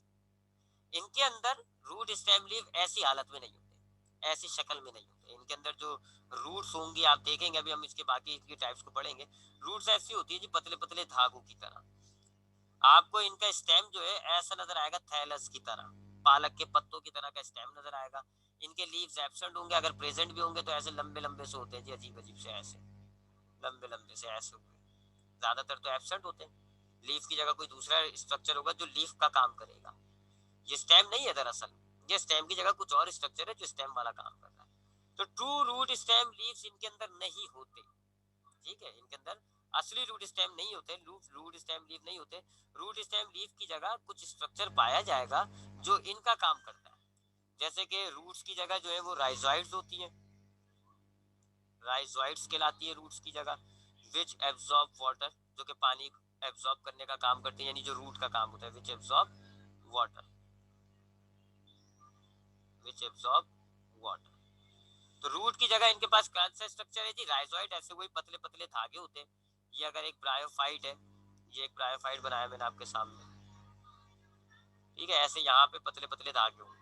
इनके अंदर रूट स्टेम लीफ ऐसी हालत में नहीं होते, ऐसी शक्ल में नहीं होते। इनके अंदर जो रूट्स होंगी, आप देखेंगे, अभी हम इसके बाकी इसकी टाइप्स को पढ़ेंगे, रूट्स ऐसी होती है जी पतले पतले धागों की तरह। आपको इनका स्टेम जो है ऐसा नजर आएगा थैलस की तरह, पालक के पत्तों की तरह का स्टेम नजर आएगा। इनके लीव्स एब्सेंट होंगे, अगर प्रेजेंट भी होंगे तो ऐसे लंबे लंबे से होते हैं जी, अजीब अजीब से, ऐसे लंबे लंबे से ऐसे हुए। ज्यादातर तो एब्सेंट होते हैं। लीफ की जगह कोई दूसरा स्ट्रक्चर होगा जो लीफ का काम करेगा। ये स्टेम नहीं है दरअसल, ये स्टेम की जगह कुछ और स्ट्रक्चर है जो स्टेम वाला काम कर रहा है। तो ट्रू रूट स्टेम लीव्स इनके अंदर नहीं होते, ठीक है। इनके अंदर असली रूट स्टेम नहीं होते, रूट स्टेम लीफ नहीं होते। रूट स्टेम लीफ की जगह कुछ स्ट्रक्चर पाया जाएगा जो इनका काम करता है। जैसे कि रूट्स की जगह जो है वो राइजोइड्स होती हैं, राइजोइड्स कहलाती है रूट्स की जगह। विच एब्जॉर्ब वाटर, जो कि पानी एब्जॉर्ब करने का काम करते हैं, यानी जो रूट का काम होता है, विच एब्जॉर्ब वाटर, विच एब्जॉर्ब वाटर। तो रूट की जगह इनके पास कौन सा स्ट्रक्चर है जी, राइजोइड, ऐसे वही पतले पतले धागे होते हैं। ये अगर एक ब्रायोफाइट है, ये एक ब्रायोफाइट बनाया मैंने आपके सामने, ठीक है, ऐसे यहाँ पे पतले पतले धागे होंगे,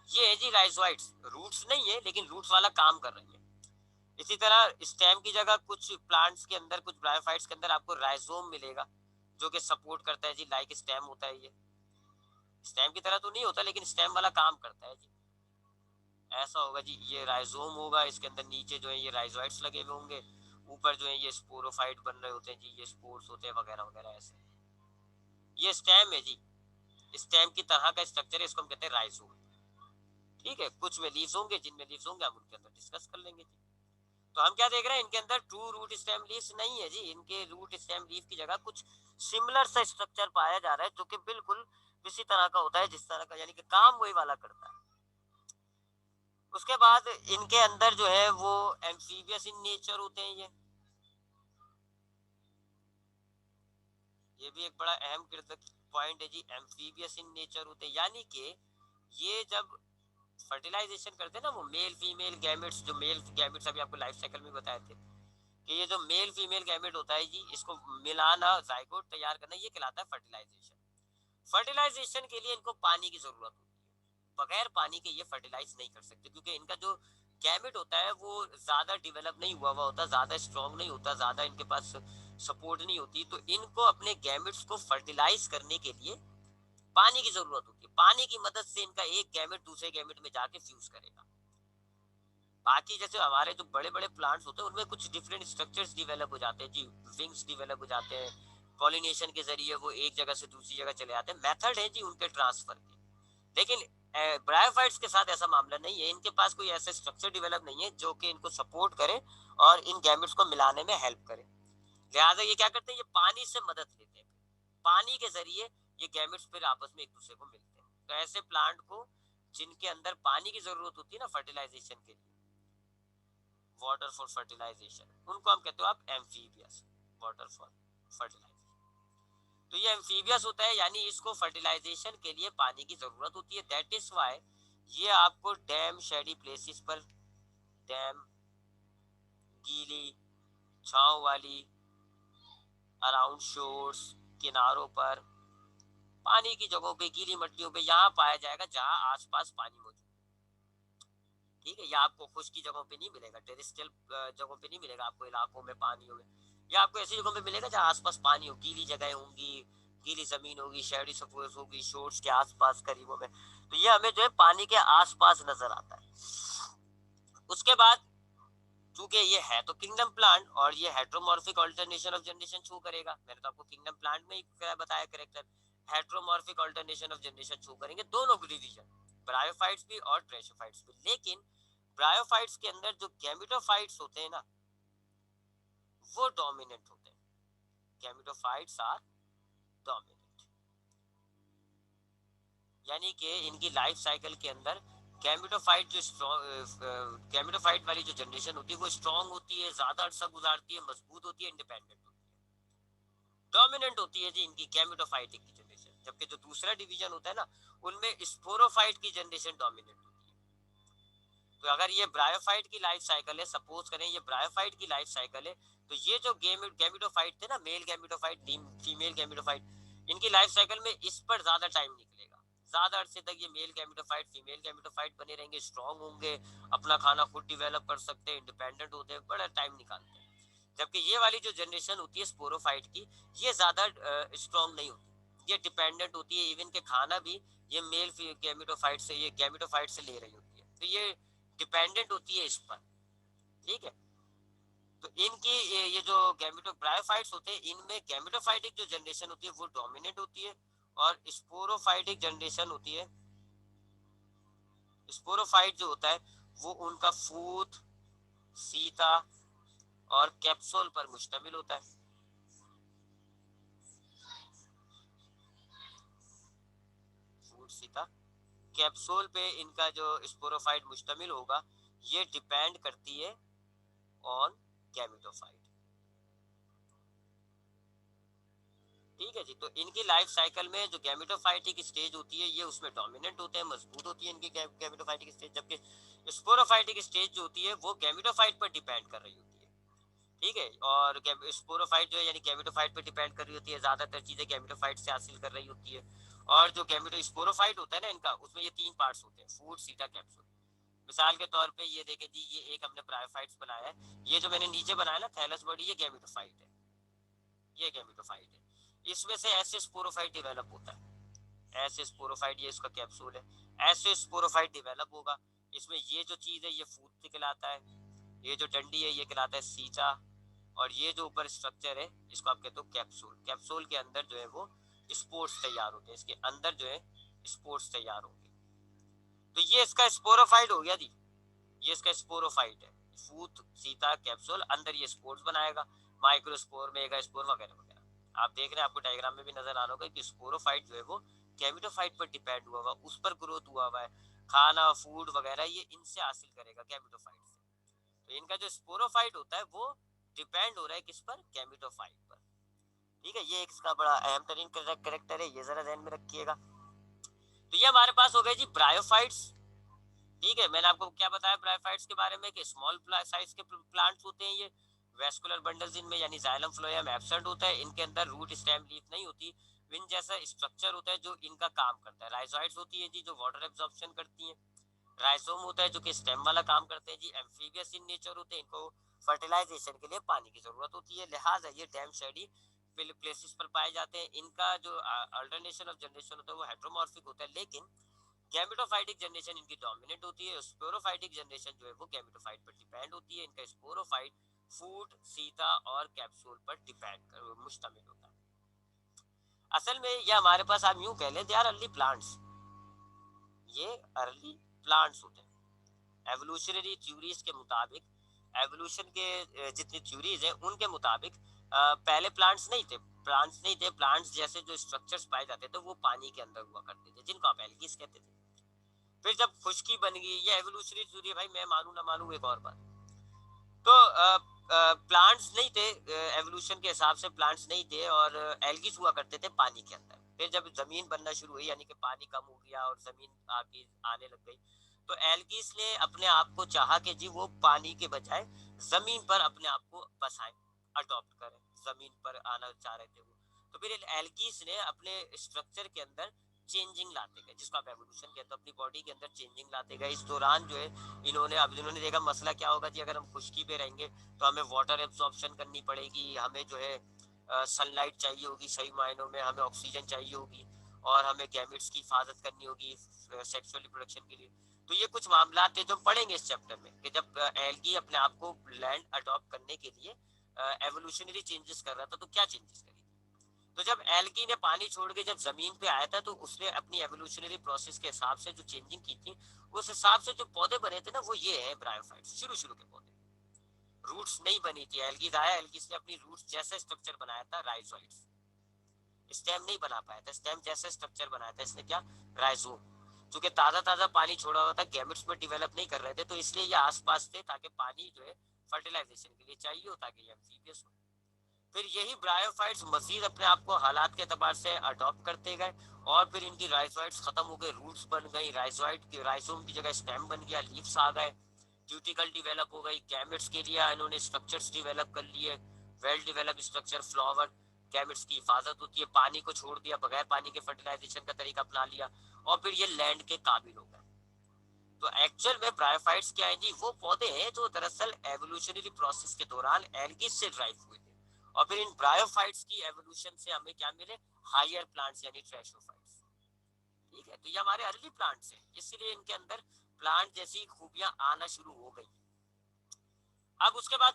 ये है जी राइजोइड्स। रूट्स नहीं है लेकिन रूट्स वाला काम कर रही है। इसी तरह स्टेम की जगह कुछ प्लांट्स के अंदर, कुछ ब्रायोफाइट्स के अंदर आपको राइजोम मिलेगा जो कि सपोर्ट करता है जी, लाइक स्टेम होता है ये। स्टेम की तरह तो नहीं होता लेकिन स्टेम वाला काम करता है जी। ऐसा होगा जी, ये राइजोम होगा, इसके अंदर नीचे जो है ये राइजोइड्स लगे हुए होंगे, ऊपर जो है ये स्पोरोफाइट बन रहे होते हैं जी, ये स्पोर्स होते हैं वगैरह वगैरह ऐसे। ये स्टेम है जी, स्टेम की तरह का स्ट्रक्चर है, इसको हम कहते हैं राइजोम। ठीक है, कुछ में लीव्स होंगे, जिनमें लीव्स होंगे हम उनके अंदर डिस्कस कर लेंगे जी। तो हम क्या देख रहे हैं, इनके अंदर ट्रू रूट स्टेम लीव्स नहीं है जी, इनके रूट स्टेम लीफ की जगह कुछ सिमिलर सा स्ट्रक्चर पाया जा रहा है जो कि बिल्कुल इसी तरह का होता है जिस तरह का, यानी कि काम वही वाला करता है। उसके बाद इनके अंदर जो है वो एम्फीबियस इन नेचर होते हैं ये भी एक बड़ा अहम पॉइंट है जी, एम्फीबियस इन नेचर होते हैं, यानी कि ये जब फर्टिलाइजेशन करते हैं ना, वो मेल फीमेल गैमेट्स, जो मेल गैमेट्स अभी आपको लाइफ साइकिल में बताए थे कि ये जो मेल फीमेल गैमेट होता है जी, इसको मिलाना, जाइगोट तैयार करना, ये कहलाता है फर्टिलाइजेशन। फर्टिलाइजेशन के लिए इनको पानी की जरूरत होती है, बगैर पानी के ये फर्टिलाइज नहीं कर सकते, क्योंकि इनका जो गैमेट होता है वो ज्यादा डेवलप नहीं हुआ होता, ज्यादा स्ट्रॉन्ग नहीं होता, ज्यादा इनके पास सपोर्ट नहीं होती, तो इनको अपने गैमेट्स को फर्टिलाइज करने के लिए पानी की जरूरत होती है। पानी की मदद से इनका एक गैमेट दूसरे गैमेट में जाके फ्यूज करेगा। बाकी जैसे हमारे जो बड़े बड़े प्लांट्स होते हैं उनमें कुछ डिफरेंट स्ट्रक्चर्स डिवेलप हो जाते हैं जी, विंग्स डिवेलप हो जाते हैं, पॉलिनेशन के जरिए वो एक जगह से दूसरी जगह चले जाते हैं, मेथड है जी उनके ट्रांसफर के। लेकिन ब्रायोफाइट्स के साथ ऐसा मामला नहीं है, इनके पास कोई ऐसा स्ट्रक्चर डिवेलप नहीं है जो कि इनको सपोर्ट करे और इन गैमेट्स को मिलाने में हेल्प करे। लिहाजा ये क्या करते हैं, ये पानी से मदद लेते हैं, पानी के जरिए ये गैमेट्स फिर आपस में एक दूसरे को मिलते हैं। तो ऐसे प्लांट को जिनके अंदर पानी की जरूरत होती है ना फर्टिलाइजेशन के लिए, वाटर फॉर फर्टिलाइजेशन, उनको हम कहते हो आप एम्फीबियस, वाटर फॉर फर्टिलाइजेशन। तो ये एम्फीबियस होता है, यानी इसको फर्टिलाइजेशन के लिए पानी की जरूरत होती है। दैट इज वाई ये आपको डैम शेडी प्लेसेस पर, डैम, गीली छांव वाली, अराउंड शोर्स, किनारों पर, पानी की जगहों पे, गीली मट्टियों पे, यहाँ पाया जाएगा जहाँ आसपास पानी मौजूद। ठीक है, ये आपको खुश की जगहों पे नहीं मिलेगा, टेरेस्ट्रियल जगहों पे नहीं मिलेगा आपको, इलाकों में पानी होगा। ये आपको ऐसी जगहों पे मिलेगा जहाँ आसपास पानी हो, गीली जगह होंगी, गीली जमीन होगी, शहरी सपोर्स होगी, शोर्स के आसपास करीबों में। तो ये हमें जो है पानी के आसपास नजर आता है। उसके बाद चूंकि ये है तो किंगडम प्लांट, और ये heteromorphic alternation of generation show करेगा। मैंने तो आपको किंगडम प्लांट में ही बताया character, heteromorphic alternation of generation show करेंगे दोनों डिवीजन, ब्रायोफाइट्स भी और ट्रेशोफाइट्स भी। लेकिन ब्रायोफाइट्स के अंदर जो गैमेटोफाइट्स होते हैं ना, वो डोमिनेंट होते हैं, गैमेटोफाइट्स आर डोमिनेंट, यानी कि इनकी लाइफ साइकिल के अंदर गैमेटोफाइट जो गैमेटोफाइट वाली जो जनरेशन होती है वो स्ट्रांग होती है, ज्यादा अरसा गुजारती है, मजबूत होती है, इंडिपेंडेंट होती है। डोमिनेंट होती है जी इनकी गैमेटोफाइटिक की जनरेशन, जबकि जो दूसरा डिवीजन होता है ना, उनमें स्पोरोफाइट की जनरेशन डोमिनेंट होती है। तो अगर ये ब्रायोफाइट की लाइफ साइकिल है, सपोज करें ये ब्रायोफाइट की लाइफ साइकिल है, तो ये जो गैमेटोफाइट थे ना, मेल गैमेटोफाइट, फीमेल गैमेटोफाइट, इनकी लाइफ साइकिल में इस पर ज्यादा टाइम निकलेगा, ज्यादा अरसे तक ये मेल गैमेटोफाइट फीमेल गैमेटोफाइट बने रहेंगे, स्ट्रांग होंगे, अपना खाना खुद डिवेलप कर सकते हैं, इंडिपेंडेंट होते हैं, बड़ा टाइम निकालते हैं। जबकि ये वाली जो जनरेशन होती है स्पोरोफाइट की, ये ज्यादा स्ट्रांग नहीं होती, ये डिपेंडेंट होती है, इवन के खाना भी ये मेल गैमेटोफाइट से, ये गैमेटोफाइट से ले रही होती है, तो ये डिपेंडेंट होती है इस पर। ठीक है, तो इनकी ये जो गैमेटो ब्रायोफाइट्स होते हैं, इनमें गैमेटोफाइटिक जो जनरेशन होती है वो डोमिनेट होती है, और स्पोरोफाइटिक जनरेशन होती है, स्पोरोफाइट जो होता है वो उनका फूट, सीता और कैप्सूल पर मुश्तमिल होता है। फूट, सीता, कैप्सूल पे इनका जो स्पोरोफाइट मुश्तमिल होगा, ये डिपेंड करती है ऑन गैमेटोफाइट। ठीक है जी। तो इनकी लाइफ साइकिल में जो गैमेटोफाइटिक स्टेज होती है ये उसमें डोमिनेंट होते हैं, मजबूत होती है इनकी गैमेटोफाइटिक स्टेज, जबकि स्पोरोफाइटिक स्टेज जो होती है वो गैमेटोफाइट पर डिपेंड कर रही होती है। ठीक है, और स्पोरोफाइट जो है यानी गैमेटोफाइट पर डिपेंड कर रही होती है, ज्यादातर चीजें गैमेटोफाइट से हासिल कर रही होती है। और जो गैमेटो स्पोरोफाइट होता है ना इनका, उसमें ये 3 पार्ट्स होते हैं, फूड, सीटा, कैप्सूल। मिसाल के तौर पे ये देखे जी, ये एक हमने ब्रायोफाइट्स बनाया है, ये जो मैंने नीचे बनाया ना थैलस बॉडी, ये गैमेटोफाइट है, ये गैमेटोफाइट है। इसमें से ऐसे स्पोरोफाइट डेवलप होता है, ऐसे स्पोरोफाइट, ये इसका कैप्सूल है, ऐसे स्पोरोफाइट डेवलप होगा। इसमें ये जो चीज है ये फूड कहलाता है, ये जो डंडी है ये कहलाता है सीचा, और ये जो ऊपर स्ट्रक्चर है इसको आप कहते हो कैप्सूल। कैप्सूल के अंदर जो है वो स्पोर्स तैयार होते हैं, इसके अंदर जो है स्पोर्स तैयार होंगे। तो ये इसका स्पोरोफाइट हो गया जी, ये इसका स्पोरोफाइट है। फूट, सीता, कैप्सूल, अंदर ये स्पोर्स बनाएगा, माइक्रोस्पोर, मेगा स्पोर वगैरह वगैरह। आप देख रहे हैं, आपको डायग्राम में भी नजर आ रहा होगा कि स्पोरोफाइट जो है वो गैमेटोफाइट पर डिपेंड हुआ हुआ, उस पर ग्रोथ हुआ हुआ है, खाना, फूड वगैरह ये इनसे हासिल करेगा, गैमेटोफाइट से। तो इनका जो स्पोरोफाइट होता है वो डिपेंड हो रहा है किस पर, गैमेटोफाइट पर। ठीक है, ये इसका बड़ा अहम तरीन करेक्टर है, ये जरा ध्यान में रखिएगा। तो ये हमारे पास हो गए जी ब्रायोफाइट्स। ठीक है, मैंने आपको क्या बताया ब्रायोफाइट्स के बारे में कि स्मॉल साइज के प्लांट्स होते हैं ये, वेस्कुलर बंडल्स इनमें यानी जाइलम फ्लोएम एब्सेंट होता है, इनके अंदर रूट, स्टेम, लीफ नहीं होती। विन जैसा स्ट्रक्चर होता है जो इनका काम करता है। राइजोइड्स होती है जी जो वाटर एब्जॉर्प्शन करती हैं। राइजोम होता है जो कि स्टेम वाला काम करते हैं जी। एम्फीबियस इन नेचर होते हैं, इनको फर्टिलाइजेशन के लिए पानी की जरूरत होती है, लिहाजा ये डैम शेडी प्लेसेस पर पाए जाते हैं। इनका जो अल्टरनेशन ऑफ जनरेशन होता है वो हेट्रोमॉर्फिक होता है, लेकिन गैमेटोफाइटिक जनरेशन इनकी डोमिनेंट होती है। स्पोरोफाइटिक जनरेशन जो है वो गैमेटोफाइट पर डिपेंड होती है। इनका स्पोरोफाइट फूड, सीता और कैप्सूल पर डिपेंड मुश्तमिल होता है। असल में ये हमारे पास आप यूं कह लें, दे आर अर्ली प्लांट्स, ये अर्ली प्लांट्स होते हैं। एवोल्यूशनरी थ्योरीज के मुताबिक, एवोल्यूशन के जितनी थ्योरीज है उनके मुताबिक पहले प्लांट्स नहीं थे। प्लांट्स जैसे जो स्ट्रक्चर्स पाए जाते थे वो पानी के अंदर हुआ करते थे, जिनको आप एल्गीज कहते थे। फिर जब खुश्की बन गई, ये एवोल्यूशनरी थ्योरी है भाई, मैं मानू ना मानू एक और बात। तो प्लांट्स नहीं थे, एवोल्यूशन के हिसाब से प्लांट्स नहीं थे, और एल्गीज हुआ करते थे पानी के अंदर। फिर जब जमीन बनना शुरू हुई यानी कि पानी कम हो गया और जमीन आगे आने लग गई, तो एल्गीज ने अपने आप को चाहा कि जी वो पानी के बजाय जमीन पर अपने आप को बसाएं, अडॉप्ट करें, जमीन पर आना चाह रहे थे वो। तो फिर एल्गीज ने अपने स्ट्रक्चर के अंदर चेंजिंग लाते गए, जिसको आप एवोल्यूशन कहते हैं, अपनी बॉडी के अंदर चेंजिंग लाते गए। इस दौरान जो है इन्होंने देखा मसला क्या होगा जी, अगर हम खुश्की पे रहेंगे तो हमें वाटर एब्जॉर्प्शन करनी पड़ेगी, हमें जो है सनलाइट चाहिए होगी, सही मायनों में हमें ऑक्सीजन चाहिए होगी, और हमें गैमेट्स की हिफाजत करनी होगी सेक्सुअल रिप्रोडक्शन के लिए। तो ये कुछ मामला थे जो पढ़ेंगे इस चैप्टर में, कि जब एल्गी अपने आप को लैंड अडॉप्ट करने के लिए एवोल्यूशनरी चेंजेस कर रहा था, तो क्या चेंजेस करी। तो जब एल्गी ने पानी छोड़ के जब जमीन पे आया था, तो उसने अपनी एवोल्यूशनरी प्रोसेस के हिसाब से जो चेंजिंग की थी, उस हिसाब से जो पौधे बने थे ना, वो ये है ब्रायोफाइट्स, शुरू शुरू के पौधे। रूट्स नहीं बनी थी, एल्गीज आया, एल्गीज ने अपनी रूट्स जैसा स्ट्रक्चर बनाया था, राइजोइड्स। स्टेम नहीं बना पाया था, स्टेम जैसा स्ट्रक्चर बनाया था इसने, क्या, राइजोम। क्योंकि ताजा ताजा पानी छोड़ा हुआ था, गैमेट्स में डेवलप नहीं कर रहे थे, तो इसलिए ये आसपास थे, ताकि पानी जो है फर्टिलाइजेशन के लिए चाहिए हो, ताकि ये एम्फीबियस हो। फिर यही ब्रायोफाइट्स मजीद अपने आप को हालात के एतबार से अडॉप्ट करते गए, और फिर इनकी राइजोइड्स खत्म हो गए, रूट्स बन गई, राइजोइड की राइजोम की जगह स्टेम बन गया, लीव्स आ गए, क्यूटिकल डेवलप हो गई, गैमेट्स के लिए इन्होंने स्ट्रक्चर्स डेवलप कर लिए, well develop structure, flower, gametes की हिफाजत होती है, पानी को छोड़ दिया, बगैर पानी के फर्टिलाइजेशन का तरीका अपना लिया, और फिर ये लैंड के काबिल हो गए। तो एक्चुअल में ब्रायोफाइट्स क्या है जी, वो पौधे हैं जो दरअसल एवोल्यूशनरी प्रोसेस के दौरान एल्गी से ड्राइव हुए थे, और फिर इन ब्रायोफाइट्स की एवोल्यूशन से हमें क्या मिले, हायर प्लांट्स यानी ट्रैशोफाइट्स। ठीक है, तो ये हमारे अर्ली प्लांट्स हैं, इसलिए इनके अंदर प्लांट जैसी खूबियां आना शुरू हो गई। अब उसके बाद